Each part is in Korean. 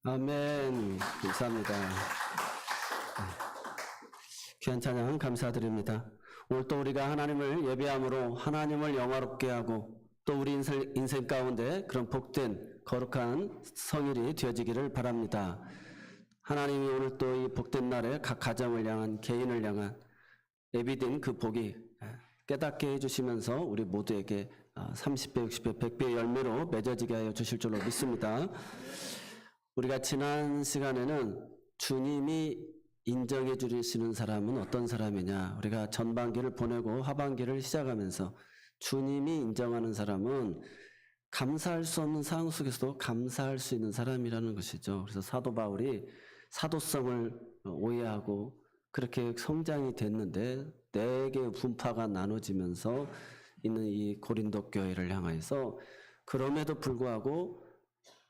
아멘. 감사합니다. 귀한 찬양 감사드립니다. 오늘 또 우리가 하나님을 예배함으로 하나님을 영화롭게 하고 또 우리 인생 가운데 그런 복된 거룩한 성일이 되어지기를 바랍니다. 하나님이 오늘 또 이 복된 날에 각 가정을 향한 개인을 향한 예비된 그 복이 깨닫게 해주시면서 우리 모두에게 30배, 60배, 100배의 열매로 맺어지게 하여 주실 줄로 믿습니다. 우리가 지난 시간에는 주님이 인정해 주시는 사람은 어떤 사람이냐, 우리가 전반기를 보내고 하반기를 시작하면서 주님이 인정하는 사람은 감사할 수 없는 상황 속에서도 감사할 수 있는 사람이라는 것이죠. 그래서 사도 바울이 사도성을 오해하고 그렇게 성장이 됐는데 4개의 분파가 나눠지면서 있는 이 고린도 교회를 향해서 그럼에도 불구하고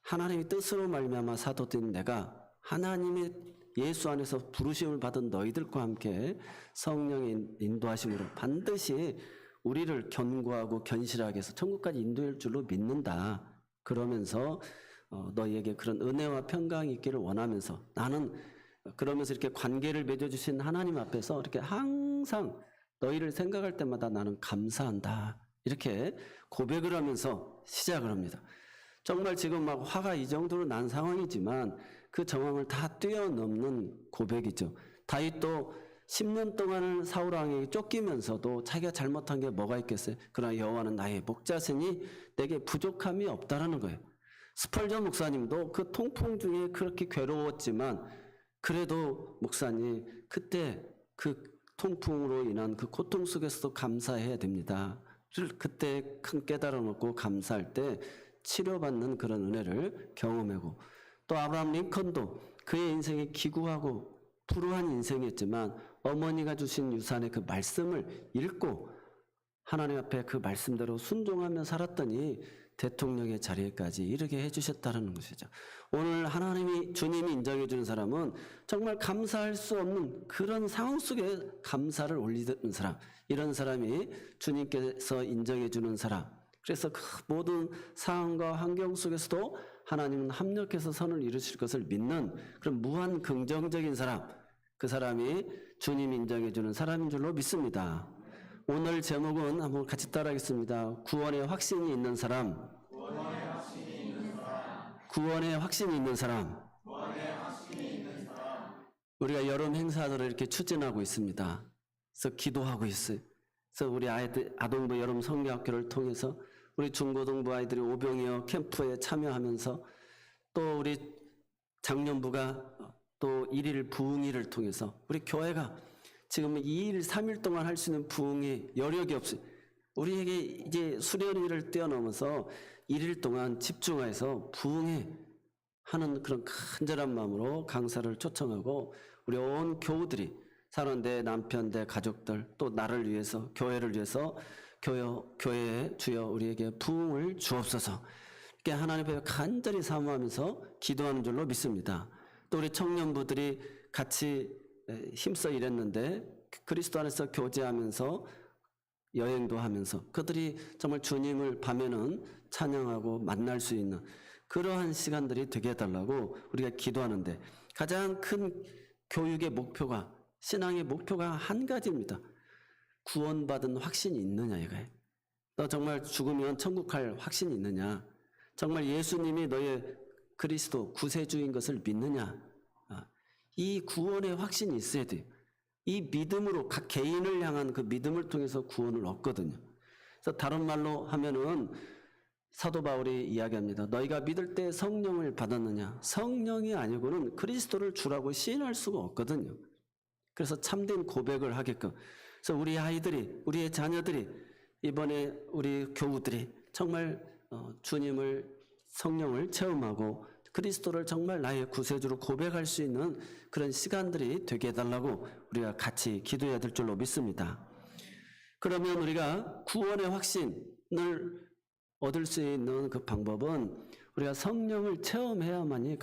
하나님의 뜻으로 말미암아 사도된 내가 하나님의 예수 안에서 부르심을 받은 너희들과 함께 성령의 인도하심으로 반드시 우리를 견고하고 견실하게 해서 천국까지 인도할 줄로 믿는다. 그러면서 너희에게 그런 은혜와 평강이 있기를 원하면서 나는 그러면서 이렇게 관계를 맺어주신 하나님 앞에서 이렇게 항상 너희를 생각할 때마다 나는 감사한다. 이렇게 고백을 하면서 시작을 합니다. 정말 지금 막 화가 이 정도로 난 상황이지만 그 정황을 다 뛰어넘는 고백이죠. 다윗도 10년 동안을 사울 왕에게 쫓기면서도 자기가 잘못한 게 뭐가 있겠어요? 그러나 여호와는 나의 목자시니 내게 부족함이 없다라는 거예요. 스펄전 목사님도 그 통풍 중에 그렇게 괴로웠지만 그래도 목사님 그때 그 통풍으로 인한 그 고통 속에서도 감사해야 됩니다. 그때 큰 깨달음을 얻고 감사할 때 치료받는 그런 은혜를 경험하고 또 아브라함 링컨도 그의 인생이 기구하고 불우한 인생이었지만 어머니가 주신 유산의 그 말씀을 읽고 하나님 앞에 그 말씀대로 순종하며 살았더니 대통령의 자리에까지 이르게 해주셨다는 것이죠. 오늘 주님이 인정해 주는 사람은 정말 감사할 수 없는 그런 상황 속에 감사를 올리는 사람, 이런 사람이 주님께서 인정해 주는 사람. 그래서 그 모든 상황과 환경 속에서도 하나님은 합력해서 선을 이루실 것을 믿는 그런 무한 긍정적인 사람, 그 사람이 주님 인정해 주는 사람인 줄로 믿습니다. 오늘 제목은 한번 같이 따라하겠습니다. 구원의 확신이 있는 사람. 구원의 확신이 있는 사람. 구원의 확신이 있는 사람. 구원의 확신이 있는 사람. 우리가 여름 행사들을 이렇게 추진하고 있습니다. 그래서 기도하고 있어요. 그래서 우리 아동부 여름 성경학교를 통해서 우리 중고등부 아이들이 오병이어 캠프에 참여하면서 또 우리 장년부가 또 1일 부흥회를 통해서 우리 교회가 지금 2일, 3일 동안 할 수 있는 부흥의 여력이 없어요. 우리에게 이제 수련회를 뛰어넘어서 1일 동안 집중해서 부흥회 하는 그런 간절한 마음으로 강사를 초청하고 우리 온 교우들이 사는 내 남편, 내 가족들 또 나를 위해서 교회를 위해서 교회에 주여 우리에게 부흥을 주옵소서 이렇게 하나님 앞에 간절히 사모하면서 기도하는 줄로 믿습니다. 또 우리 청년부들이 같이 힘써 일했는데 그리스도 안에서 교제하면서 여행도 하면서 그들이 정말 주님을 밤에는 찬양하고 만날 수 있는 그러한 시간들이 되게 해달라고 우리가 기도하는데 가장 큰 교육의 목표가 신앙의 목표가 한 가지입니다. 구원받은 확신이 있느냐 이거예요. 너 정말 죽으면 천국 갈 확신이 있느냐? 정말 예수님이 너의 그리스도 구세주인 것을 믿느냐? 이 구원의 확신이 있어야 돼요. 이 믿음으로 각 개인을 향한 그 믿음을 통해서 구원을 얻거든요. 그래서 다른 말로 하면은 사도 바울이 이야기합니다. 너희가 믿을 때 성령을 받았느냐? 성령이 아니고는 그리스도를 주라고 시인할 수가 없거든요. 그래서 참된 고백을 하게끔. 그래서 우리 아이들이, 우리의 자녀들이 이번에 우리 교우들이 정말 주님을 성령을 체험하고 그리스도를 정말 나의 구세주로 고백할 수 있는 그런 시간들이 되게 해달라고 우리가 같이 기도해야 될 줄로 믿습니다. 그러면 우리가 구원의 확신을 얻을 수 있는 그 방법은 우리가 성령을 체험해야만이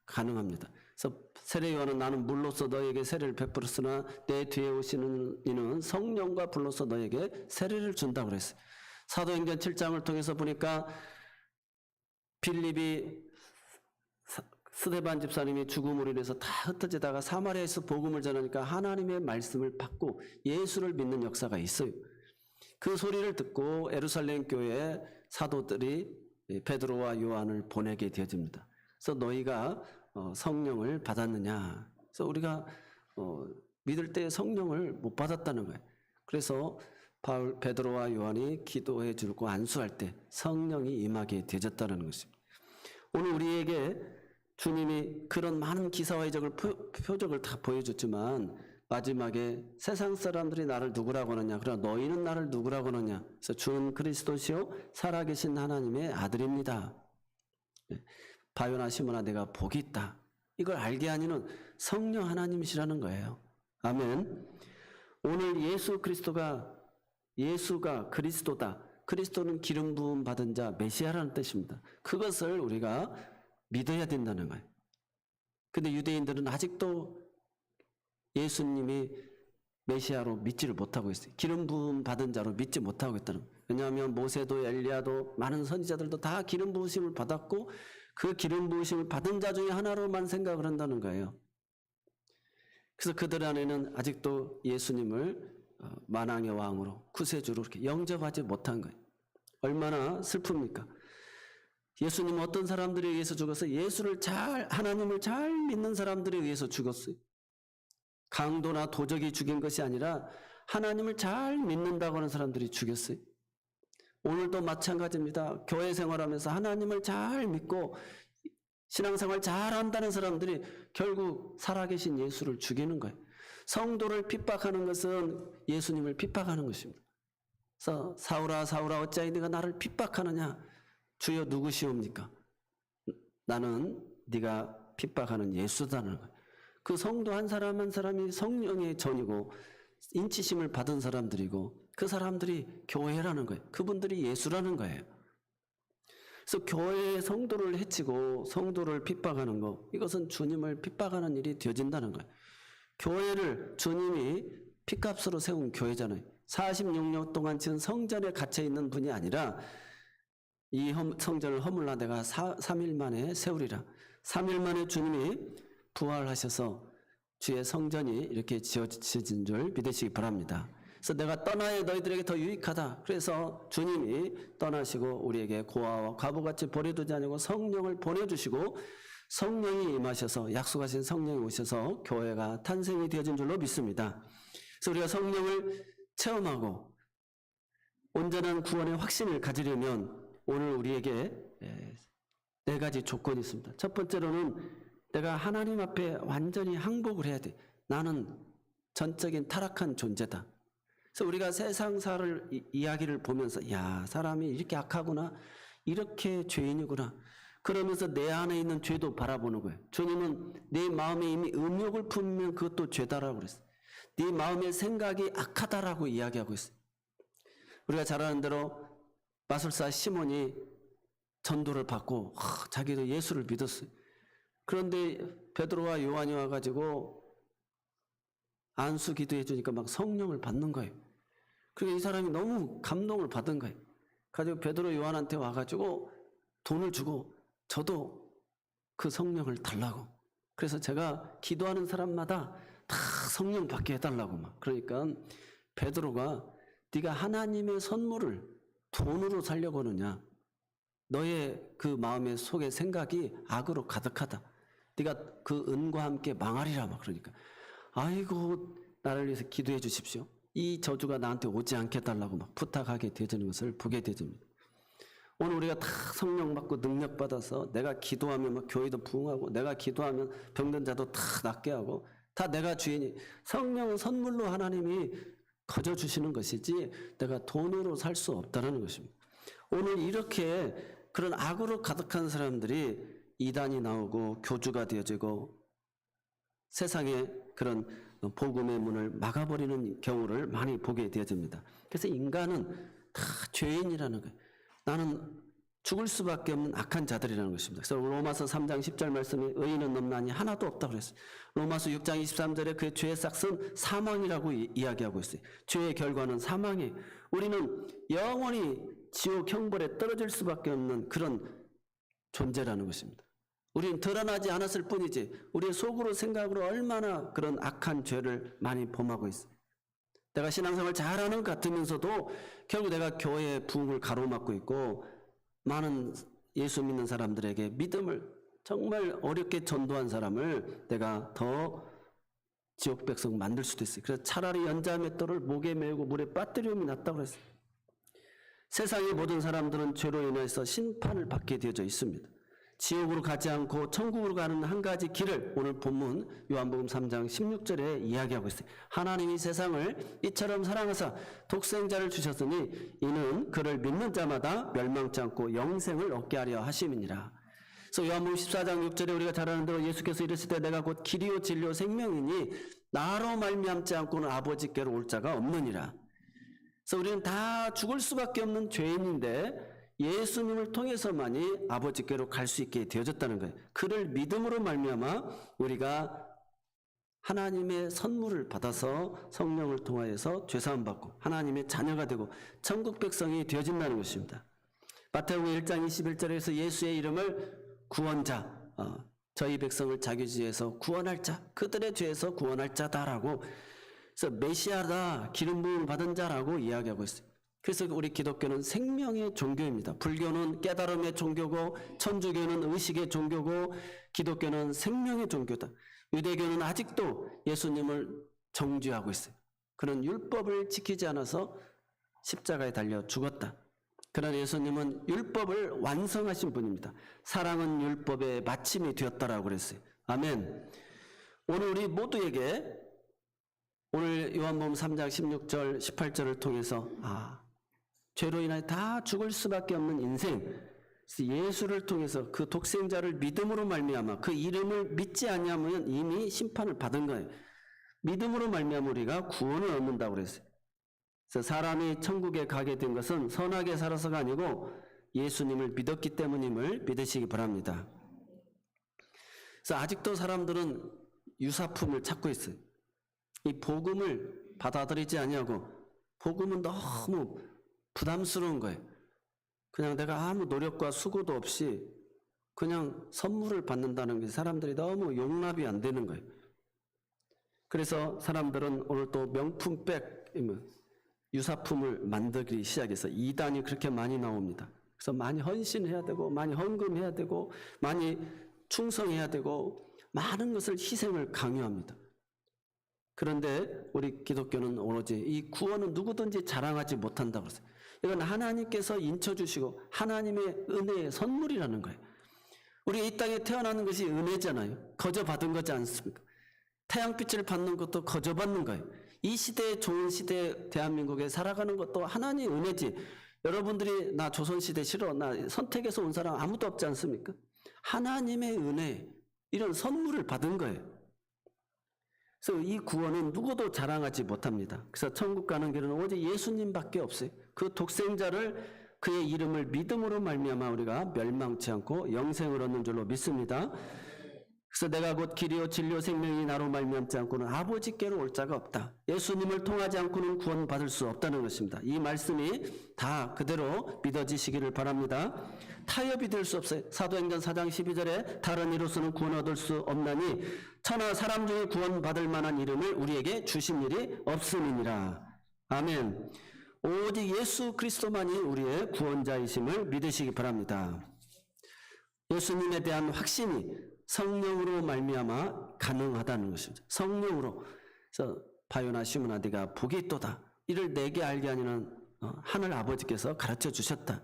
가능합니다. 그래서 세례요한은 나는 물로서 너에게 세례를 베풀었으나 내 뒤에 오시는 이는 성령과 불로서 너에게 세례를 준다고 그랬어요. 사도행전 7장을 통해서 보니까 빌립이 스데반 집사님이 죽음으로 인해서 다 흩어지다가 사마리아에서 복음을 전하니까 하나님의 말씀을 받고 예수를 믿는 역사가 있어요. 그 소리를 듣고 예루살렘 교회 사도들이 베드로와 요한을 보내게 되어집니다. 그래서 너희가 성령을 받았느냐? 그래서 우리가 믿을 때 성령을 못 받았다는 거예요. 그래서 베드로와 요한이 기도해 주고 안수할 때 성령이 임하게 되어졌다는 것입니다. 오늘 우리에게 주님이 그런 많은 기사와 이적을 표적을 다 보여줬지만 마지막에 세상 사람들이 나를 누구라고 하느냐, 그러나 너희는 나를 누구라고 하느냐. 그래서 주는 그리스도시요 살아계신 하나님의 아들입니다. 바요나 시몬아 내가 복이 있다. 이걸 알게 하니는 성령 하나님이시라는 거예요. 아멘. 오늘 예수가 그리스도다. 그리스도는 기름 부음 받은 자 메시아라는 뜻입니다. 그것을 우리가 믿어야 된다는 거예요. 근데 유대인들은 아직도 예수님이 메시아로 믿지를 못하고 있어요. 기름 부음 받은 자로 믿지 못하고 있다는 거예요. 왜냐하면 모세도 엘리야도 많은 선지자들도 다 기름 부으심을 받았고 그 기름 부으심을 받은 자 중에 하나로만 생각을 한다는 거예요. 그래서 그들 안에는 아직도 예수님을 만왕의 왕으로 구세주로 이렇게 영접하지 못한 거예요. 얼마나 슬픕니까? 예수님은 어떤 사람들에 의해서 죽어서 하나님을 잘 믿는 사람들에 의해서 죽었어요. 강도나 도적이 죽인 것이 아니라 하나님을 잘 믿는다고 하는 사람들이 죽였어요. 오늘도 마찬가지입니다. 교회 생활하면서 하나님을 잘 믿고 신앙생활 잘한다는 사람들이 결국 살아계신 예수를 죽이는 거예요. 성도를 핍박하는 것은 예수님을 핍박하는 것입니다. 그래서 사울아 사울아 어찌하여 네가 나를 핍박하느냐. 주여 누구시옵니까? 나는 네가 핍박하는 예수다는 거예요. 그 성도 한 사람 한 사람이 성령의 전이고 인치심을 받은 사람들이고 그 사람들이 교회라는 거예요. 그분들이 예수라는 거예요. 그래서 교회의 성도를 해치고 성도를 핍박하는 거, 이것은 주님을 핍박하는 일이 되어진다는 거예요. 교회를 주님이 핏값으로 세운 교회잖아요. 46년 동안 지은 성전에 갇혀 있는 분이 아니라 이 성전을 허물라 내가 3일 만에 세우리라. 3일 만에 주님이 부활하셔서 주의 성전이 이렇게 지어진 줄 믿으시기 바랍니다. 그래서 내가 떠나야 너희들에게 더 유익하다. 그래서 주님이 떠나시고 우리에게 고아와 과부같이 버려두지 않고 성령을 보내주시고 성령이 임하셔서 약속하신 성령이 오셔서 교회가 탄생이 되어진 줄로 믿습니다. 그래서 우리가 성령을 체험하고 온전한 구원의 확신을 가지려면 오늘 우리에게 네 가지 조건이 있습니다. 첫 번째로는 내가 하나님 앞에 완전히 항복을 해야 돼. 나는 전적인 타락한 존재다. 그래서 우리가 세상사를 이야기를 보면서 야 사람이 이렇게 악하구나, 이렇게 죄인이구나, 그러면서 내 안에 있는 죄도 바라보는 거예요. 주님은 내 마음에 이미 음욕을 품으면 그것도 죄다라고 그랬어요. 네 마음의 생각이 악하다라고 이야기하고 있어요. 우리가 잘 아는 대로 마술사 시몬이 전도를 받고 자기도 예수를 믿었어요. 그런데 베드로와 요한이 와가지고 안수 기도해 주니까 막 성령을 받는 거예요. 그리고 이 사람이 너무 감동을 받은 거예요. 가지고 베드로 요한한테 와가지고 돈을 주고 저도 그 성령을 달라고. 그래서 제가 기도하는 사람마다 다 성령 받게 해달라고 막. 그러니까 베드로가 네가 하나님의 선물을 돈으로 살려고 하느냐. 너의 그 마음의 속의 생각이 악으로 가득하다. 네가 그 은과 함께 망하리라 막. 그러니까 아이고 나를 위해서 기도해 주십시오. 이 저주가 나한테 오지 않게 해달라고 막 부탁하게 되는 것을 보게 되집니다. 오늘 우리가 다 성령 받고 능력 받아서 내가 기도하면 막 교회도 부흥하고 내가 기도하면 병든 자도 다 낫게 하고 다 내가 주인이. 성령은 선물로 하나님이 거저 주시는 것이지 내가 돈으로 살 수 없다는 것입니다. 오늘 이렇게 그런 악으로 가득한 사람들이 이단이 나오고 교주가 되어지고 세상에 그런 복음의 문을 막아버리는 경우를 많이 보게 되어집니다. 그래서 인간은 다 죄인이라는 거예요. 나는 죽을 수밖에 없는 악한 자들이라는 것입니다. 그래서 로마서 3장 10절 말씀에 의인은 없나니 하나도 없다고 그랬어요. 로마서 6장 23절에 그 죄의 싹은 사망이라고 이야기하고 있어요. 죄의 결과는 사망이에요. 우리는 영원히 지옥 형벌에 떨어질 수밖에 없는 그런 존재라는 것입니다. 우리는 드러나지 않았을 뿐이지 우리의 속으로 생각으로 얼마나 그런 악한 죄를 많이 범하고 있어요. 내가 신앙생활 잘하는 것 같으면서도 결국 내가 교회의 부흥을 가로막고 있고 많은 예수 믿는 사람들에게 믿음을 정말 어렵게 전도한 사람을 내가 더 지옥 백성 만들 수도 있어요. 그래서 차라리 연자 맷돌을 목에 메고 물에 빠뜨리움이 낫다고 그랬어요. 세상의 모든 사람들은 죄로 인해서 심판을 받게 되어져 있습니다. 지옥으로 가지 않고 천국으로 가는 한 가지 길을 오늘 본문 요한복음 3장 16절에 이야기하고 있어요. 하나님이 세상을 이처럼 사랑하사 독생자를 주셨으니 이는 그를 믿는 자마다 멸망치 않고 영생을 얻게 하려 하심이니라. 그래서 요한복음 14장 6절에 우리가 잘 아는 대로 예수께서 이르실 때 내가 곧 길이요 진리요 생명이니 나로 말미암지 않고는 아버지께로 올 자가 없느니라. 그래서 우리는 다 죽을 수밖에 없는 죄인인데 예수님을 통해서만이 아버지께로 갈 수 있게 되어졌다는 거예요. 그를 믿음으로 말미암아 우리가 하나님의 선물을 받아서 성령을 통하여서 죄사함 받고 하나님의 자녀가 되고 천국 백성이 되어진다는 것입니다. 마태복음 1장 21절에서 예수의 이름을 구원자, 저희 백성을 자기주에서 구원할 자, 그들의 죄에서 구원할 자다라고, 그래서 메시아다, 기름 부음을 받은 자라고 이야기하고 있어요. 그래서 우리 기독교는 생명의 종교입니다. 불교는 깨달음의 종교고, 천주교는 의식의 종교고, 기독교는 생명의 종교다. 유대교는 아직도 예수님을 정죄하고 있어요. 그는 율법을 지키지 않아서 십자가에 달려 죽었다. 그러나 예수님은 율법을 완성하신 분입니다. 사랑은 율법의 마침이 되었다라고 그랬어요. 아멘. 오늘 우리 모두에게 오늘 요한복음 3장 16절 18절을 통해서 죄로 인하여 다 죽을 수밖에 없는 인생, 예수를 통해서 그 독생자를 믿음으로 말미암아 그 이름을 믿지 아니하면 이미 심판을 받은 거예요. 믿음으로 말미암아 우리가 구원을 얻는다고 그랬어요. 그래서 사람이 천국에 가게 된 것은 선하게 살아서가 아니고 예수님을 믿었기 때문임을 믿으시기 바랍니다. 그래서 아직도 사람들은 유사품을 찾고 있어요. 이 복음을 받아들이지 아니하고 복음은 너무 부담스러운 거예요. 그냥 내가 아무 노력과 수고도 없이 그냥 선물을 받는다는 게 사람들이 너무 용납이 안 되는 거예요. 그래서 사람들은 오늘 또 명품백, 유사품을 만들기 시작해서 이단이 그렇게 많이 나옵니다. 그래서 많이 헌신해야 되고 많이 헌금해야 되고 많이 충성해야 되고 많은 것을 희생을 강요합니다. 그런데 우리 기독교는 오로지 이 구원은 누구든지 자랑하지 못한다고 했어요. 이건 하나님께서 인쳐주시고 하나님의 은혜의 선물이라는 거예요. 우리가 이 땅에 태어나는 것이 은혜잖아요. 거저 받은 거지 않습니까? 태양빛을 받는 것도 거저 받는 거예요. 이 시대에 좋은 시대 대한민국에 살아가는 것도 하나님의 은혜지. 여러분들이 나 조선시대 싫어, 나 선택해서 온 사람 아무도 없지 않습니까? 하나님의 은혜, 이런 선물을 받은 거예요. 그래서 이 구원은 누구도 자랑하지 못합니다. 그래서 천국 가는 길은 오직 예수님밖에 없어요. 그 독생자를, 그의 이름을 믿음으로 말미암아 우리가 멸망치 않고 영생을 얻는 줄로 믿습니다. 그래서 내가 곧 길이요 진리요 생명이 나로 말미암지 않고는 아버지께로 올 자가 없다. 예수님을 통하지 않고는 구원받을 수 없다는 것입니다. 이 말씀이 다 그대로 믿어지시기를 바랍니다. 타협이 될 수 없어요. 사도행전 4장 12절에 다른 이로서는 구원 얻을 수 없나니 천하 사람 중에 구원받을 만한 이름을 우리에게 주신 일이 없음이니라. 아멘. 오직 예수 그리스도만이 우리의 구원자이심을 믿으시기 바랍니다. 예수님에 대한 확신이 성령으로 말미암아 가능하다는 것입니다. 성령으로. 그래서 바요나 시므나 네가 복이 있도다. 이를 내게 알게 하니는 하늘 아버지께서 가르쳐 주셨다.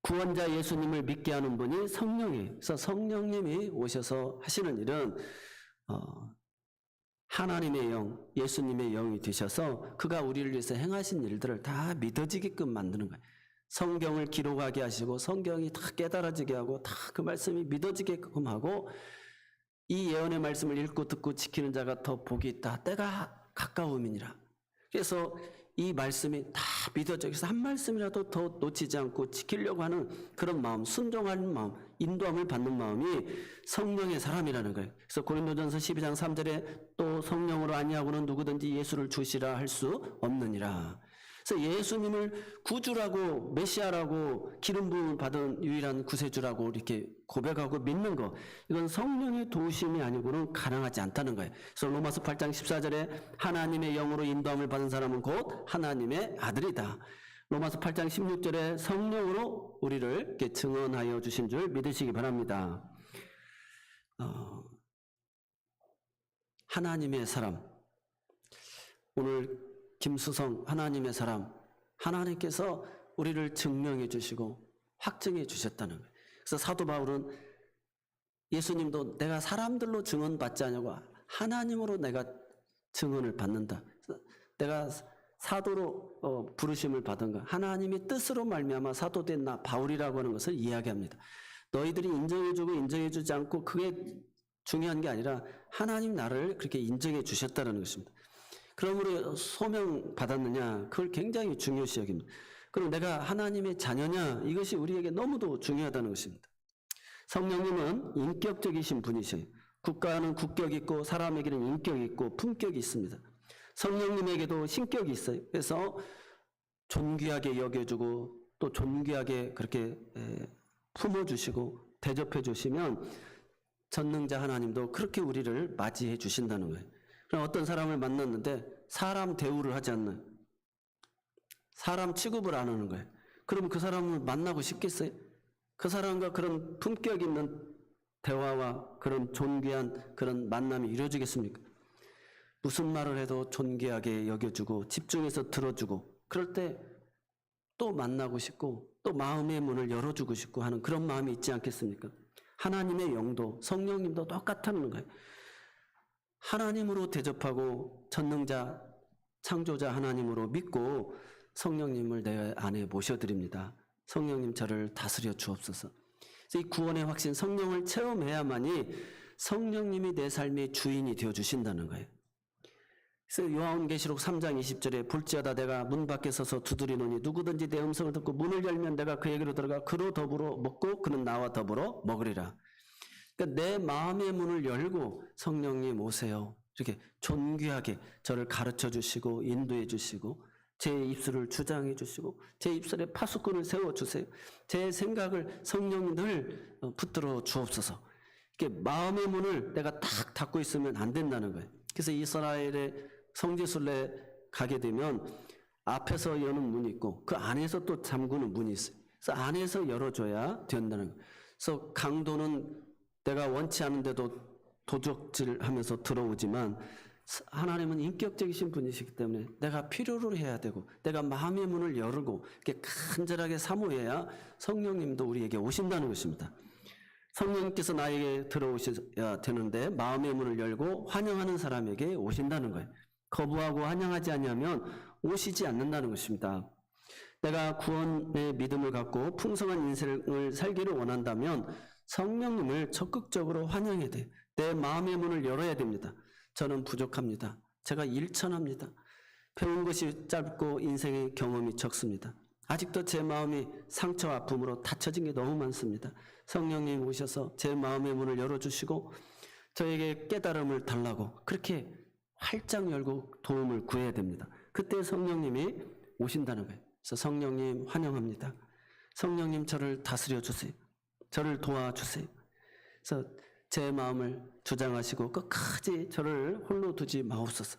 구원자 예수님을 믿게 하는 분이 성령이에요. 그래서 성령님이 오셔서 하시는 일은 하나님의 영, 예수님의 영이 되셔서 그가 우리를 위해서 행하신 일들을 다 믿어지게끔 만드는 거예요. 성경을 기록하게 하시고 성경이 다 깨달아지게 하고 다 그 말씀이 믿어지게끔 하고 이 예언의 말씀을 읽고 듣고 지키는 자가 더 복이 있다. 때가 가까움이니라. 그래서 이 말씀이 다 믿어져. 그래서 한 말씀이라도 더 놓치지 않고 지키려고 하는 그런 마음, 순종하는 마음, 인도함을 받는 마음이 성령의 사람이라는 거예요. 그래서 고린도전서 12장 3절에 또 성령으로 아니하고는 누구든지 예수를 주시라 할 수 없느니라. 그래서 예수님을 구주라고 메시아라고 기름 부음 받은 유일한 구세주라고 이렇게 고백하고 믿는 거, 이건 성령의 도우심이 아니고는 가능하지 않다는 거예요. 그래서 로마서 8장 14절에 하나님의 영으로 인도함을 받은 사람은 곧 하나님의 아들이다. 로마서 8장 16절에 성령으로 우리를 이렇게 증언하여 주신 줄 믿으시기 바랍니다. 하나님의 사람, 오늘 김수성 하나님의 사람, 하나님께서 우리를 증명해 주시고 확증해 주셨다는 거예요. 그래서 사도 바울은 예수님도 내가 사람들로 증언받지 않냐고 하나님으로 내가 증언을 받는다. 내가 사도로 부르심을 받은 거, 하나님의 뜻으로 말미암아 사도된 나 바울이라고 하는 것을 이야기합니다. 너희들이 인정해주고 인정해주지 않고 그게 중요한 게 아니라 하나님 나를 그렇게 인정해 주셨다는 것입니다. 그러므로 소명 받았느냐, 그걸 굉장히 중요시 여깁니다. 그럼 내가 하나님의 자녀냐, 이것이 우리에게 너무도 중요하다는 것입니다. 성령님은 인격적이신 분이셔요. 국가는 국격이 있고 사람에게는 인격이 있고 품격이 있습니다. 성령님에게도 신격이 있어요. 그래서 존귀하게 여겨주고 또 존귀하게 그렇게 품어주시고 대접해 주시면 전능자 하나님도 그렇게 우리를 맞이해 주신다는 거예요. 그럼 어떤 사람을 만났는데 사람 대우를 하지 않는, 사람 취급을 안 하는 거예요. 그럼 그 사람을 만나고 싶겠어요? 그 사람과 그런 품격 있는 대화와 그런 존귀한 그런 만남이 이루어지겠습니까? 무슨 말을 해도 존귀하게 여겨주고 집중해서 들어주고, 그럴 때 또 만나고 싶고 또 마음의 문을 열어주고 싶고 하는 그런 마음이 있지 않겠습니까? 하나님의 영도 성령님도 똑같다는 거예요. 하나님으로 대접하고 전능자 창조자 하나님으로 믿고 성령님을 내 안에 모셔드립니다. 성령님 저를 다스려 주옵소서. 그래서 이 구원의 확신, 성령을 체험해야만이 성령님이 내 삶의 주인이 되어 주신다는 거예요. 그래서 요한계시록 3장 20절에 볼지어다 내가 문 밖에 서서 두드리노니 누구든지 내 음성을 듣고 문을 열면 내가 그에게로 들어가 그로 더불어 먹고 그는 나와 더불어 먹으리라. 그러니까 내 마음의 문을 열고 성령님 오세요, 이렇게 존귀하게 저를 가르쳐 주시고 인도해 주시고 제 입술을 주장해 주시고 제 입술에 파수꾼을 세워주세요. 제 생각을 성령님 늘 붙들어 주옵소서. 이렇게 마음의 문을 내가 딱 닫고 있으면 안 된다는 거예요. 그래서 이스라엘의 성지순례 가게 되면 앞에서 여는 문이 있고 그 안에서 또 잠그는 문이 있어요. 그래서 안에서 열어줘야 된다는 거예요. 그래서 강도는 내가 원치 않은데도 도적질하면서 들어오지만 하나님은 인격적이신 분이시기 때문에 내가 필요로 해야 되고 내가 마음의 문을 열고 이렇게 간절하게 사모해야 성령님도 우리에게 오신다는 것입니다. 성령님께서 나에게 들어오셔야 되는데 마음의 문을 열고 환영하는 사람에게 오신다는 거예요. 거부하고 환영하지 않으면 오시지 않는다는 것입니다. 내가 구원의 믿음을 갖고 풍성한 인생을 살기를 원한다면 성령님을 적극적으로 환영해야 돼요. 내 마음의 문을 열어야 됩니다. 저는 부족합니다. 제가 일천합니다. 배운 것이 짧고 인생의 경험이 적습니다. 아직도 제 마음이 상처와 아픔으로 닫혀진 게 너무 많습니다. 성령님 오셔서 제 마음의 문을 열어주시고 저에게 깨달음을 달라고 그렇게 활짝 열고 도움을 구해야 됩니다. 그때 성령님이 오신다는 거예요. 그래서 성령님 환영합니다. 성령님 저를 다스려 주세요. 저를 도와주세요. 그래서 제 마음을 주장하시고 끝까지 저를 홀로 두지 마옵소서.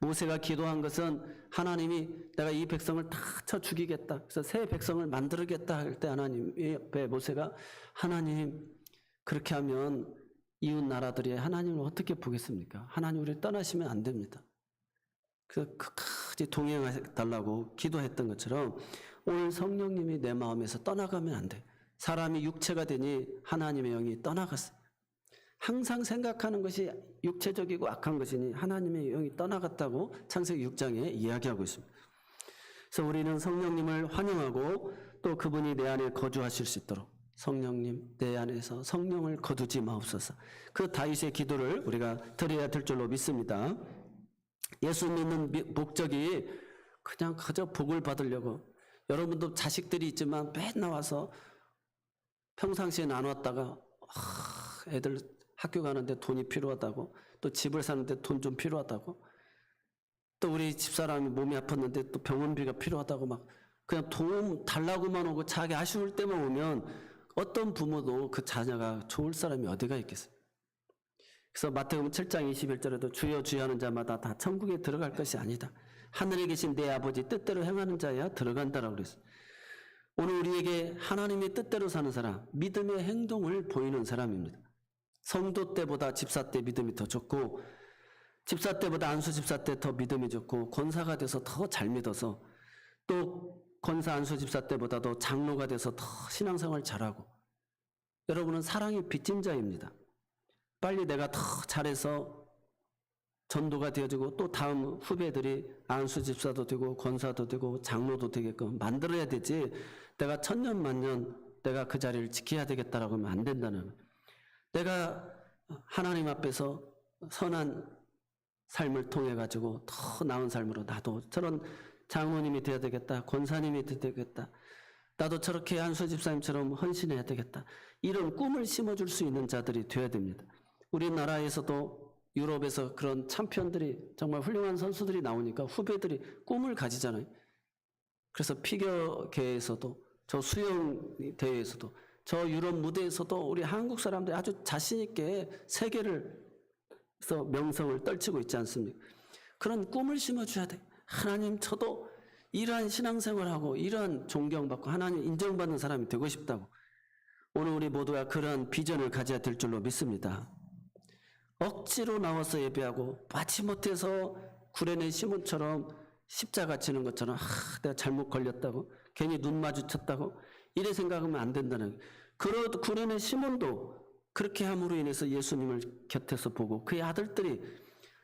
모세가 기도한 것은 하나님이 내가 이 백성을 다 쳐 죽이겠다, 그래서 새 백성을 만들겠다 할 때 하나님 옆에 모세가 하나님 그렇게 하면 이웃 나라들이 하나님을 어떻게 보겠습니까? 하나님 우리를 떠나시면 안 됩니다. 그래서 끝까지 동행해달라고 기도했던 것처럼 오늘 성령님이 내 마음에서 떠나가면 안 돼. 사람이 육체가 되니 하나님의 영이 떠나갔어요. 항상 생각하는 것이 육체적이고 악한 것이니 하나님의 영이 떠나갔다고 창세기 6장에 이야기하고 있습니다. 그래서 우리는 성령님을 환영하고 또 그분이 내 안에 거주하실 수 있도록 성령님 내 안에서 성령을 거두지 마옵소서. 그 다윗의 기도를 우리가 드려야 될 줄로 믿습니다. 예수 믿는 목적이 그냥 그저 복을 받으려고, 여러분도 자식들이 있지만 맨날 와서 평상시에 나눴다가 애들 학교 가는데 돈이 필요하다고, 또 집을 사는데 돈 좀 필요하다고, 또 우리 집사람이 몸이 아팠는데 또 병원비가 필요하다고 막 그냥 도움 달라고만 오고 자기 아쉬울 때만 오면 어떤 부모도 그 자녀가 좋을 사람이 어디가 있겠어요. 그래서 마태복음 7장 21절에도 주여 주여 하는 자마다 다 천국에 들어갈 것이 아니다. 하늘에 계신 내 아버지 뜻대로 행하는 자야 들어간다라고 그랬어요. 오늘 우리에게 하나님의 뜻대로 사는 사람, 믿음의 행동을 보이는 사람입니다. 성도 때보다 집사 때 믿음이 더 좋고, 집사 때보다 안수 집사 때 더 믿음이 좋고, 권사가 돼서 더 잘 믿어서, 또 권사 안수 집사 때보다도 장로가 돼서 더 신앙생활 잘하고, 여러분은 사랑의 빚진 자입니다. 빨리 내가 더 잘해서 전도가 되어지고 또 다음 후배들이 안수 집사도 되고 권사도 되고 장로도 되게끔 만들어야 되지, 내가 천년만년 내가 그 자리를 지켜야 되겠다라고 하면 안 된다는 거예요. 내가 하나님 앞에서 선한 삶을 통해 가지고 더 나은 삶으로 나도 저런 장로님이 되어야 되겠다, 권사님이 되어야 되겠다, 나도 저렇게 안수 집사님처럼 헌신해야 되겠다, 이런 꿈을 심어줄 수 있는 자들이 되어야 됩니다. 우리나라에서도 유럽에서 그런 챔피언들이 정말 훌륭한 선수들이 나오니까 후배들이 꿈을 가지잖아요. 그래서 피겨계에서도, 저 수영 대회에서도, 저 유럽 무대에서도 우리 한국 사람들이 아주 자신 있게 세계를 서 명성을 떨치고 있지 않습니까? 그런 꿈을 심어줘야 돼. 하나님, 저도 이러한 신앙생활하고 이러한 존경받고 하나님 인정받는 사람이 되고 싶다고. 오늘 우리 모두가 그러한 비전을 가져야 될 줄로 믿습니다. 억지로 나와서 예배하고 마지못해서 구레네 시몬처럼 십자가 지는 것처럼 내가 잘못 걸렸다고, 괜히 눈 마주쳤다고 이래 생각하면 안 된다는 거예요. 구레네 시몬도 그렇게 함으로 인해서 예수님을 곁에서 보고 그의 아들들이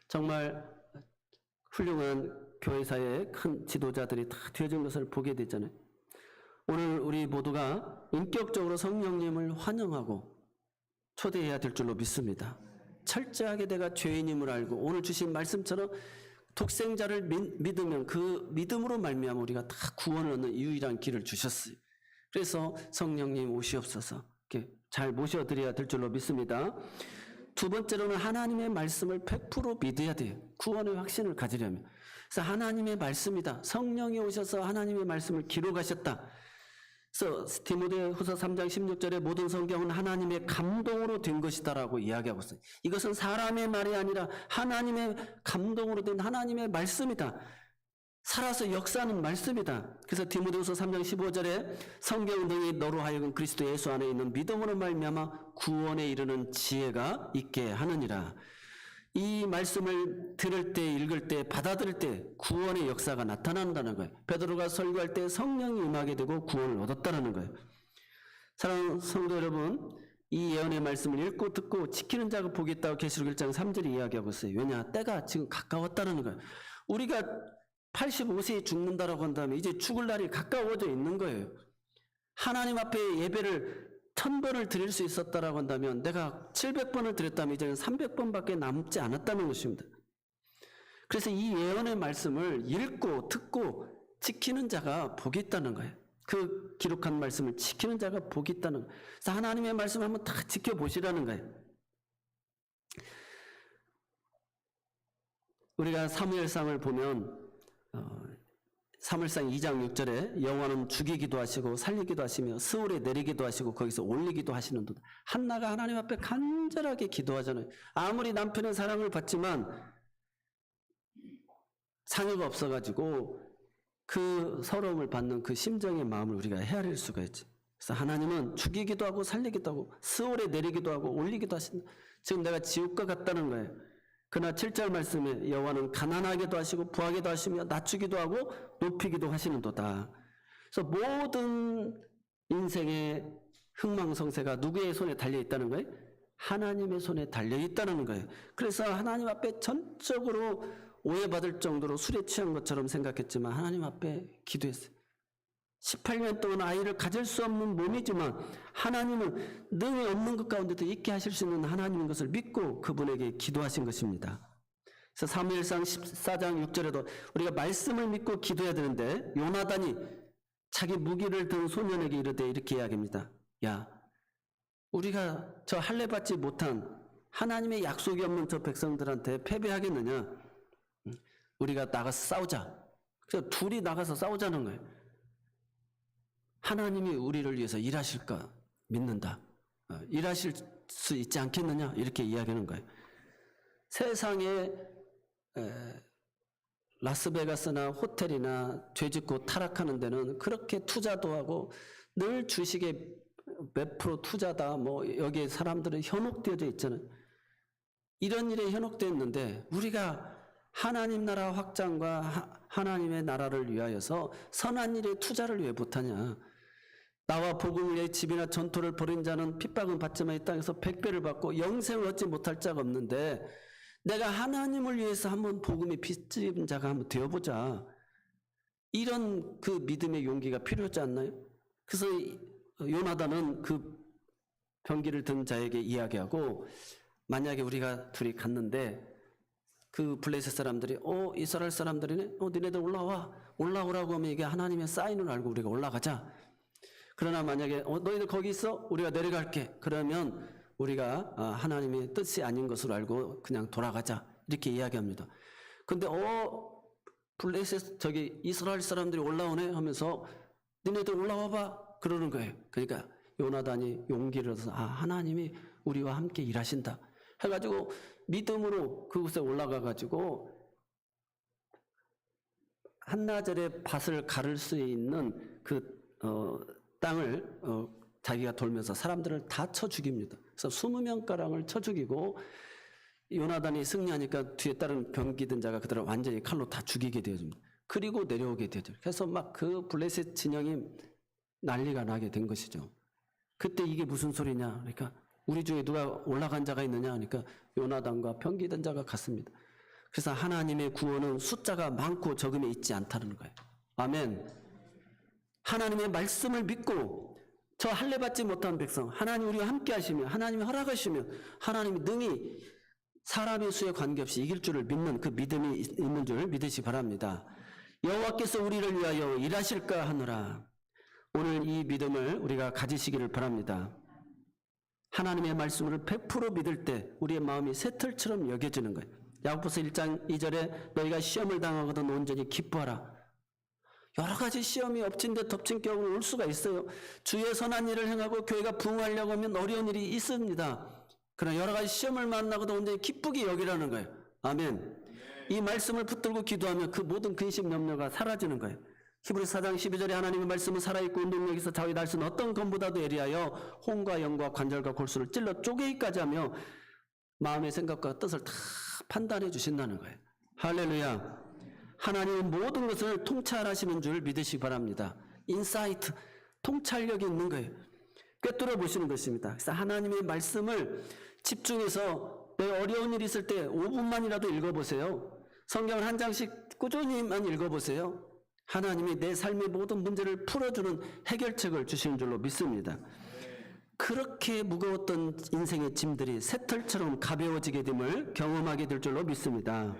정말 훌륭한 교회사의 큰 지도자들이 다 되어진 것을 보게 되잖아요. 오늘 우리 모두가 인격적으로 성령님을 환영하고 초대해야 될 줄로 믿습니다. 철저하게 내가 죄인임을 알고 오늘 주신 말씀처럼 독생자를 믿으면 그 믿음으로 말미암아 우리가 다 구원을 얻는 유일한 길을 주셨어요. 그래서 성령님 오시옵소서 이렇게 잘 모셔드려야 될 줄로 믿습니다. 두 번째로는 하나님의 말씀을 100% 믿어야 돼요. 구원의 확신을 가지려면. 그래서 하나님의 말씀이다. 성령이 오셔서 하나님의 말씀을 기록하셨다. 그래서 디모데후서 3장 16절에 모든 성경은 하나님의 감동으로 된 것이다라고 이야기하고 있어요. 이것은 사람의 말이 아니라 하나님의 감동으로 된 하나님의 말씀이다. 살아서 역사하는 말씀이다. 그래서 디모데후서 3장 15절에 성경 등이 너로 하여금 그리스도 예수 안에 있는 믿음으로 말미암아 구원에 이르는 지혜가 있게 하느니라. 이 말씀을 들을 때, 읽을 때, 받아들일 때 구원의 역사가 나타난다는 거예요. 베드로가 설교할 때 성령이 임하게 되고 구원을 얻었다는 거예요. 사랑하는 성도 여러분, 이 예언의 말씀을 읽고 듣고 지키는 자가 복이 있다고 계시록 1장 3절에 이야기하고 있어요. 왜냐? 때가 지금 가까웠다는 거예요. 우리가 85세에 죽는다라고 한다면 이제 죽을 날이 가까워져 있는 거예요. 하나님 앞에 예배를 1000번을 드릴 수 있었다라고 한다면 내가 700번을 드렸다면 이제는 300번밖에 남지 않았다는 것입니다. 그래서 이 예언의 말씀을 읽고 듣고 지키는 자가 복이 있다는 거예요. 그 기록한 말씀을 지키는 자가 복이 있다는 거예요. 그래서 하나님의 말씀을 한번 다 지켜보시라는 거예요. 우리가 사무엘상을 보면 사무엘상 2장 6절에 여호와는 죽이기도 하시고 살리기도 하시며 스올에 내리기도 하시고 거기서 올리기도 하시는도다. 한나가 하나님 앞에 간절하게 기도하잖아요. 아무리 남편의 사랑을 받지만 자녀가 없어가지고 그 서러움을 받는 그 심정의 마음을 우리가 헤아릴 수가 있지. 그래서 하나님은 죽이기도 하고 살리기도 하고 스올에 내리기도 하고 올리기도 하신다. 지금 내가 지옥과 같다는 거예요. 그러나 7절 말씀에 여호와는 가난하게도 하시고 부하게도 하시며 낮추기도 하고 높이기도 하시는도다. 그래서 모든 인생의 흥망성쇠가 누구의 손에 달려있다는 거예요? 하나님의 손에 달려있다는 거예요. 그래서 하나님 앞에 전적으로 오해받을 정도로 술에 취한 것처럼 생각했지만 하나님 앞에 기도했어요. 18년 동안 아이를 가질 수 없는 몸이지만 하나님은 능히 없는 것 가운데도 있게 하실 수 있는 하나님인 것을 믿고 그분에게 기도하신 것입니다. 그래서 사무엘상 14장 6절에도 우리가 말씀을 믿고 기도해야 되는데 요나단이 자기 무기를 든 소년에게 이르되 이렇게 이야기합니다. 야, 우리가 저 할례 받지 못한 하나님의 약속이 없는 저 백성들한테 패배하겠느냐? 우리가 나가서 싸우자. 그래서 둘이 나가서 싸우자는 거예요. 하나님이 우리를 위해서 일하실까 믿는다. 일하실 수 있지 않겠느냐 이렇게 이야기하는 거예요. 세상에 라스베가스나 호텔이나 죄짓고 타락하는 데는 그렇게 투자도 하고 늘 주식에 몇 프로 투자다 뭐 여기에 사람들은 현혹되어져 있잖아요. 이런 일에 현혹되어 있는데 우리가 하나님 나라 확장과 하나님의 나라를 위하여서 선한 일에 투자를 왜 못하냐. 나와 복음을 위해 집이나 전토를 벌인 자는 핍박은 받지만 이 땅에서 100배를 받고 영생을 얻지 못할 자가 없는데 내가 하나님을 위해서 한번 복음의 빚진 자가 한번 되어보자. 이런 그 믿음의 용기가 필요하지 않나요? 그래서 요나단은 그 병기를 든 자에게 이야기하고 만약에 우리가 둘이 갔는데 그 블레셋 사람들이 이스라엘 사람들이네 니네들 올라오라고 하면 이게 하나님의 사인을 알고 우리가 올라가자. 그러나 만약에 너희들 거기 있어 우리가 내려갈게. 그러면 우리가 하나님의 뜻이 아닌 것으로 알고 그냥 돌아가자 이렇게 이야기합니다. 근데 블레셋 이스라엘 사람들이 올라오네 하면서 니네들 올라와봐 그러는 거예요. 그러니까 요나단이 용기를 얻어서 하나님이 우리와 함께 일하신다 해가지고 믿음으로 그곳에 올라가가지고 한나절의 밭을 가를 수 있는 그 땅을 자기가 돌면서 사람들을 다 쳐 죽입니다. 그래서 20명가량을 쳐 죽이고 요나단이 승리하니까 뒤에 따른 병기든 자가 그들을 완전히 칼로 다 죽이게 되어집니다. 그리고 내려오게 되죠. 그래서 막 그 블레셋 진영이 난리가 나게 된 것이죠. 그때 이게 무슨 소리냐? 그러니까 우리 중에 누가 올라간 자가 있느냐? 그러니까 요나단과 병기든 자가 갔습니다. 그래서 하나님의 구원은 숫자가 많고 적음에 있지 않다는 거예요. 아멘. 하나님의 말씀을 믿고 저 할례 받지 못한 백성 하나님 우리와 함께 하시며 하나님이 허락하시며 하나님이 능히 사람의 수에 관계없이 이길 줄을 믿는 그 믿음이 있는 줄 믿으시기 바랍니다. 여호와께서 우리를 위하여 일하실까 하노라. 오늘 이 믿음을 우리가 가지시기를 바랍니다. 하나님의 말씀을 100% 믿을 때 우리의 마음이 새털처럼 여겨지는 거예요. 야고보서 1장 2절에 너희가 시험을 당하거든 온전히 기뻐하라. 여러 가지 시험이 엎친 데 덮친 격으로 올 수가 있어요. 주의 선한 일을 행하고 교회가 부흥하려고 하면 어려운 일이 있습니다. 그러나 여러 가지 시험을 만나고도 온전히 기쁘게 여기라는 거예요. 아멘. 이 말씀을 붙들고 기도하면 그 모든 근심 염려가 사라지는 거예요. 히브리서 4장 12절에 하나님의 말씀은 살아있고 운동력에서 좌우에 날 수는 어떤 검보다도 예리하여 혼과 영과 관절과 골수를 찔러 쪼개기까지 하며 마음의 생각과 뜻을 다 판단해 주신다는 거예요. 할렐루야. 하나님은 모든 것을 통찰하시는 줄 믿으시기 바랍니다. 인사이트, 통찰력이 있는 거예요. 꿰뚫어 보시는 것입니다. 그래서 하나님의 말씀을 집중해서 내 어려운 일이 있을 때 5분만이라도 읽어보세요. 성경을 한 장씩 꾸준히만 읽어보세요. 하나님이 내 삶의 모든 문제를 풀어주는 해결책을 주시는 줄로 믿습니다. 그렇게 무거웠던 인생의 짐들이 새털처럼 가벼워지게 됨을 경험하게 될 줄로 믿습니다.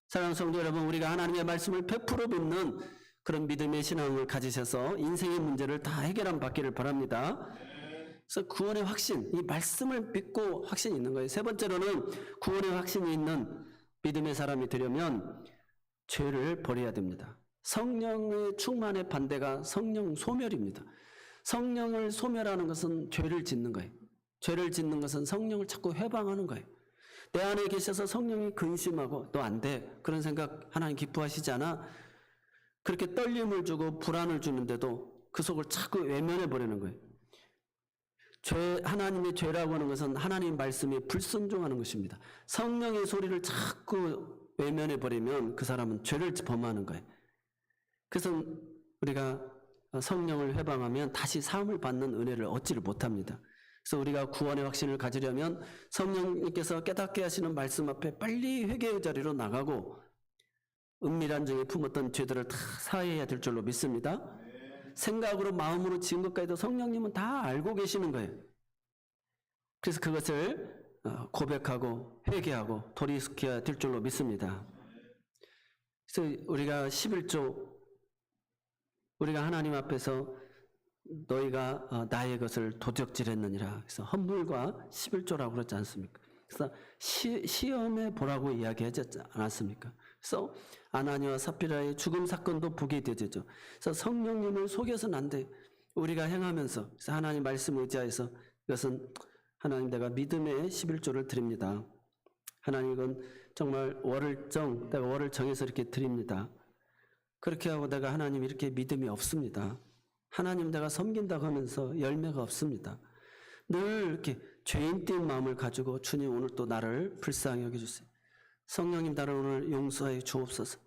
사랑하는 성도 여러분, 우리가 하나님의 말씀을 100% 믿는 그런 믿음의 신앙을 가지셔서 인생의 문제를 다 해결함 받기를 바랍니다. 그래서 구원의 확신, 이 말씀을 믿고 확신이 있는 거예요. 세 번째로는 구원의 확신이 있는 믿음의 사람이 되려면 죄를 버려야 됩니다. 성령의 충만의 반대가 성령 소멸입니다. 성령을 소멸하는 것은 죄를 짓는 거예요. 죄를 짓는 것은 성령을 자꾸 회방하는 거예요. 내 안에 계셔서 성령이 근심하고 너 안 돼. 그런 생각 하나님 기뻐하시지 않아? 그렇게 떨림을 주고 불안을 주는데도 그 속을 자꾸 외면해 버리는 거예요. 하나님의 죄라고 하는 것은 하나님 말씀에 불순종하는 것입니다. 성령의 소리를 자꾸 외면해 버리면 그 사람은 죄를 범하는 거예요. 그래서 우리가 성령을 회방하면 다시 사함을 받는 은혜를 얻지를 못합니다. 그래서 우리가 구원의 확신을 가지려면 성령님께서 깨닫게 하시는 말씀 앞에 빨리 회개의 자리로 나가고 은밀한 중에 품었던 죄들을 다 사해야 될 줄로 믿습니다. 생각으로 마음으로 지은 것까지도 성령님은 다 알고 계시는 거예요. 그래서 그것을 고백하고 회개하고 돌이켜야 될 줄로 믿습니다. 그래서 우리가 11조 우리가 하나님 앞에서 너희가 나의 것을 도적질했느니라. 그래서 헌물과 11조라고 그러지 않습니까? 그래서 시험해 보라고 이야기하지 않았습니까? 그래서 아나니와 삽비라의 죽음 사건도 보게 되죠. 그래서 성령님을 속여서는 안 돼. 우리가 행하면서, 그래서 하나님 말씀 의지하여서, 이것은 하나님, 내가 믿음의 11조를 드립니다. 하나님, 이건 정말 내가 월을 정해서 이렇게 드립니다. 그렇게 하고 내가 하나님 이렇게 믿음이 없습니다. 하나님 내가 섬긴다고 하면서 열매가 없습니다. 늘 이렇게 죄인 된 마음을 가지고, 주님 오늘 또 나를 불쌍히 여겨주세요. 성령님 나를 오늘 용서해 주옵소서.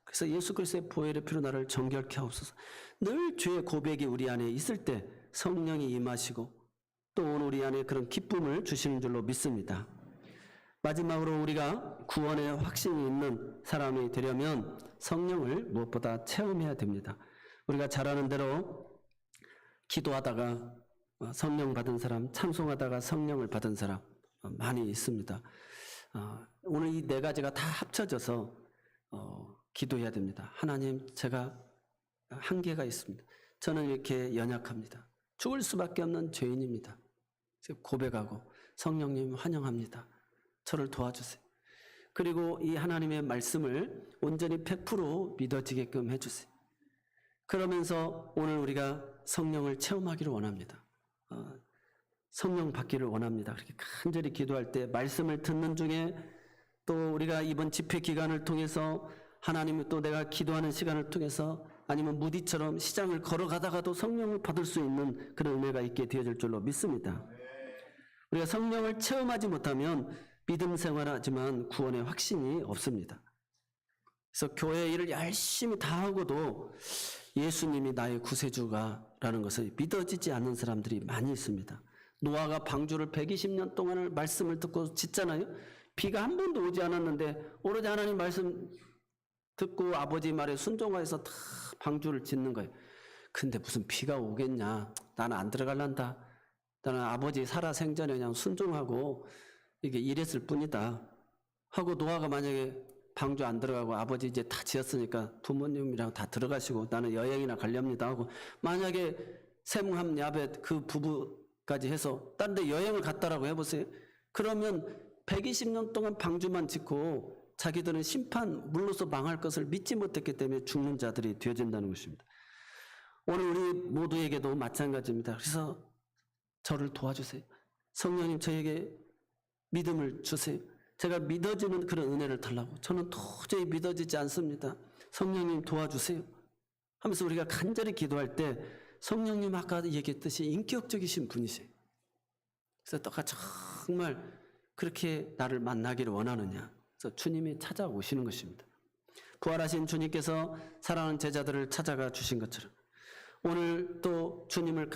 그래서 예수 그리스도의 보혈의 피로 나를 정결케 하옵소서. 늘 죄의 고백이 우리 안에 있을 때 성령이 임하시고 또 오늘 우리 안에 그런 기쁨을 주시는 줄로 믿습니다. 마지막으로 우리가 구원의 확신이 있는 사람이 되려면 성령을 무엇보다 체험해야 됩니다. 우리가 잘 아는 대로 기도하다가 성령 받은 사람, 찬송하다가 성령을 받은 사람 많이 있습니다. 오늘 이 네 가지가 다 합쳐져서 기도해야 됩니다. 하나님, 제가 한계가 있습니다. 저는 이렇게 연약합니다. 죽을 수밖에 없는 죄인입니다. 고백하고 성령님 환영합니다. 저를 도와주세요. 그리고 이 하나님의 말씀을 온전히 100% 믿어지게끔 해주세요. 그러면서 오늘 우리가 성령을 체험하기를 원합니다. 성령 받기를 원합니다. 그렇게 간절히 기도할 때 말씀을 듣는 중에 또 우리가 이번 집회 기간을 통해서 하나님이 또 내가 기도하는 시간을 통해서 아니면 무디처럼 시장을 걸어가다가도 성령을 받을 수 있는 그런 은혜가 있게 되어질 줄로 믿습니다. 우리가 성령을 체험하지 못하면 믿음 생활하지만 구원의 확신이 없습니다. 그래서 교회 일을 열심히 다 하고도 예수님이 나의 구세주가라는 것을 믿어지지 않는 사람들이 많이 있습니다. 노아가 방주를 120년 동안을 말씀을 듣고 짓잖아요. 비가 한 번도 오지 않았는데 오로지 하나님 말씀 듣고 아버지 말에 순종하여서 다 방주를 짓는 거예요. 근데 무슨 비가 오겠냐. 나는 안 들어갈란다. 나는 아버지 살아생전에 그냥 순종하고 이게 이랬을 뿐이다 하고, 노아가 만약에 방주 안 들어가고 아버지 이제 다 지었으니까 부모님이랑 다 들어가시고 나는 여행이나 가렵니다 하고, 만약에 셈함 야벳 그 부부까지 해서 딴 데 여행을 갔다라고 해보세요. 그러면 120년 동안 방주만 짓고 자기들은 심판 물로서 망할 것을 믿지 못했기 때문에 죽는 자들이 되어진다는 것입니다. 오늘 우리 모두에게도 마찬가지입니다. 그래서 저를 도와주세요. 성령님 저에게 믿음을 주세요. 제가 믿어지는 그런 은혜를 달라고. 저는 도저히 믿어지지 않습니다. 성령님 도와주세요 하면서 우리가 간절히 기도할 때 성령님 아까 얘기했듯이 인격적이신 분이세요. 그래서 너가 정말 그렇게 나를 만나기를 원하느냐. 그래서 주님이 찾아오시는 것입니다. 부활하신 주님께서 사랑하는 제자들을 찾아가 주신 것처럼 오늘 또 주님을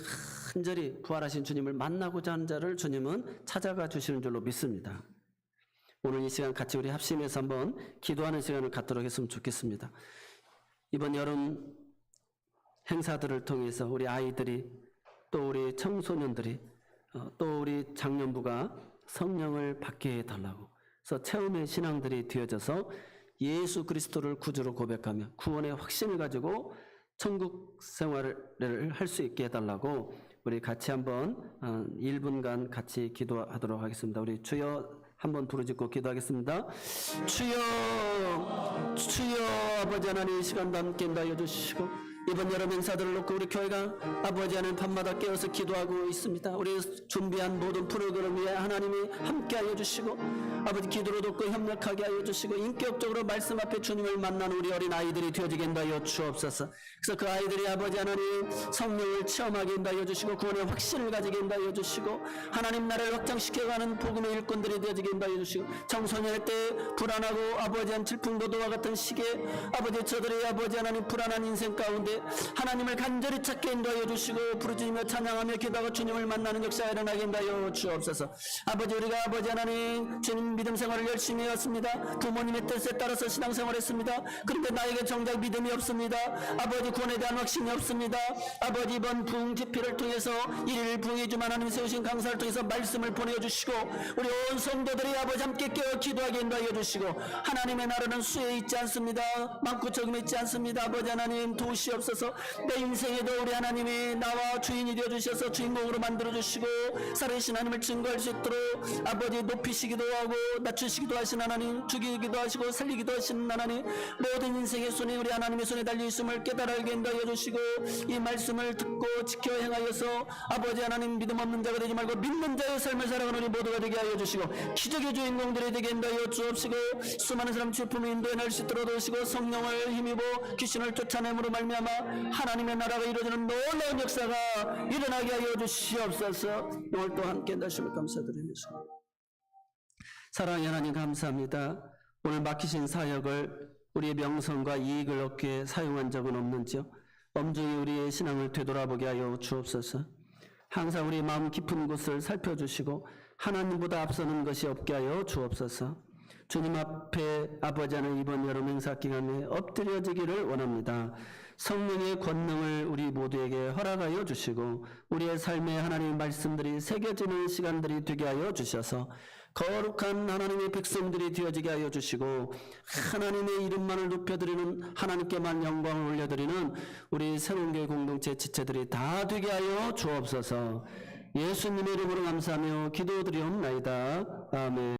간절히 부활하신 주님을 만나고자 하는 자를 주님은 찾아가 주시는 줄로 믿습니다. 오늘 이 시간 같이 우리 합심해서 한번 기도하는 시간을 갖도록 했으면 좋겠습니다. 이번 여름 행사들을 통해서 우리 아이들이 또 우리 청소년들이 또 우리 장년부가 성령을 받게 해달라고, 그래서 체험의 신앙들이 되어져서 예수 그리스도를 구주로 고백하며 구원의 확신을 가지고 천국 생활을 할 수 있게 해달라고 우리 같이 한번 1분간 같이 기도하도록 하겠습니다. 우리 주여 한번 부르짖고 기도하겠습니다. 주여, 주여 아버지 하나님, 이 시간도 함께 인도하여 주시고 이번 여름 행사들을 놓고 우리 교회가 아버지 하나님 밤마다 깨어서 기도하고 있습니다. 우리 준비한 모든 프로그램 위에 하나님이 함께하여 주시고 아버지 기도로 돕고 협력하게 하여 주시고 인격적으로 말씀 앞에 주님을 만나는 우리 어린 아이들이 되어지게 하여 주옵소서. 그래서 그 아이들이 아버지 하나님 성령을 체험하게 하여 주시고 구원의 확신을 가지게 하여 주시고 하나님 나라를 확장시켜가는 복음의 일꾼들이 되어지게 하여 주시고 청소년의 때 불안하고 아버지 한 질풍노도와 같은 시기에 아버지 저들의 아버지 하나님 불안한 인생 가운데 하나님을 간절히 찾게 인도하여 주시고 부르짖으며 찬양하며 기도하고 주님을 만나는 역사가 일어나게 인도하여 주옵소서. 아버지 우리가 아버지 하나님 주님 믿음 생활을 열심히 해왔습니다. 부모님의 뜻에 따라서 신앙생활했습니다. 그런데 나에게 정작 믿음이 없습니다. 아버지 구원에 대한 확신이 없습니다. 아버지 이번 부흥 집회를 통해서 일일 부흥해주만 하나님 세우신 강사를 통해서 말씀을 보내주시고 우리 온 성도들이 아버지 함께 깨어 기도하게 인도하여 주시고 하나님의 나라는 수에 있지 않습니다. 많고 적음에 있지 않습니다. 아버지 하나님 도우시옵소서. 주시옵소서. 내 인생에도 우리 하나님이 나와 주인이 되어 주셔서 주인공으로 만들어 주시고 살아계신 하나님을 증거할 수 있도록 아버지 높이시기도 하고 낮추시기도 하신 하나님, 죽이기도 하시고 살리기도 하시는 하나님, 모든 인생의 손이 우리 하나님의 손에 달려 있음을 깨달아 알게 하여 주시고 이 말씀을 듣고 지켜 행하여서 아버지 하나님 믿음 없는 자가 되지 말고 믿는 자의 삶을 살아가는 우리 모두가 되게 하여 주시고 기적의 주인공들이 되게 하여 주옵시고 수많은 사람 주품을 인도해 낼 수 있도록 도우시고 성령을 힘입어 귀신을 쫓아냄으로 말미암아 하나님의 나라가 이루어지는 놀라운 역사가 일어나게 하여 주시옵소서. 오늘 또 함께 하심을 감사드리면서 사랑의 하나님 감사합니다. 오늘 맡기신 사역을 우리의 명성과 이익을 얻기에 사용한 적은 없는지요? 엄중히 우리의 신앙을 되돌아보게 하여 주옵소서. 항상 우리의 마음 깊은 곳을 살펴주시고 하나님보다 앞서는 것이 없게 하여 주옵소서. 주님 앞에 아버지 하나님 이번 여름 행사 기간에 엎드려지기를 원합니다. 성령의 권능을 우리 모두에게 허락하여 주시고 우리의 삶에 하나님의 말씀들이 새겨지는 시간들이 되게 하여 주셔서 거룩한 하나님의 백성들이 되어지게 하여 주시고 하나님의 이름만을 높여드리는 하나님께만 영광을 올려드리는 우리 새로운교회 공동체 지체들이 다 되게 하여 주옵소서. 예수님의 이름으로 감사하며 기도드리옵나이다. 아멘.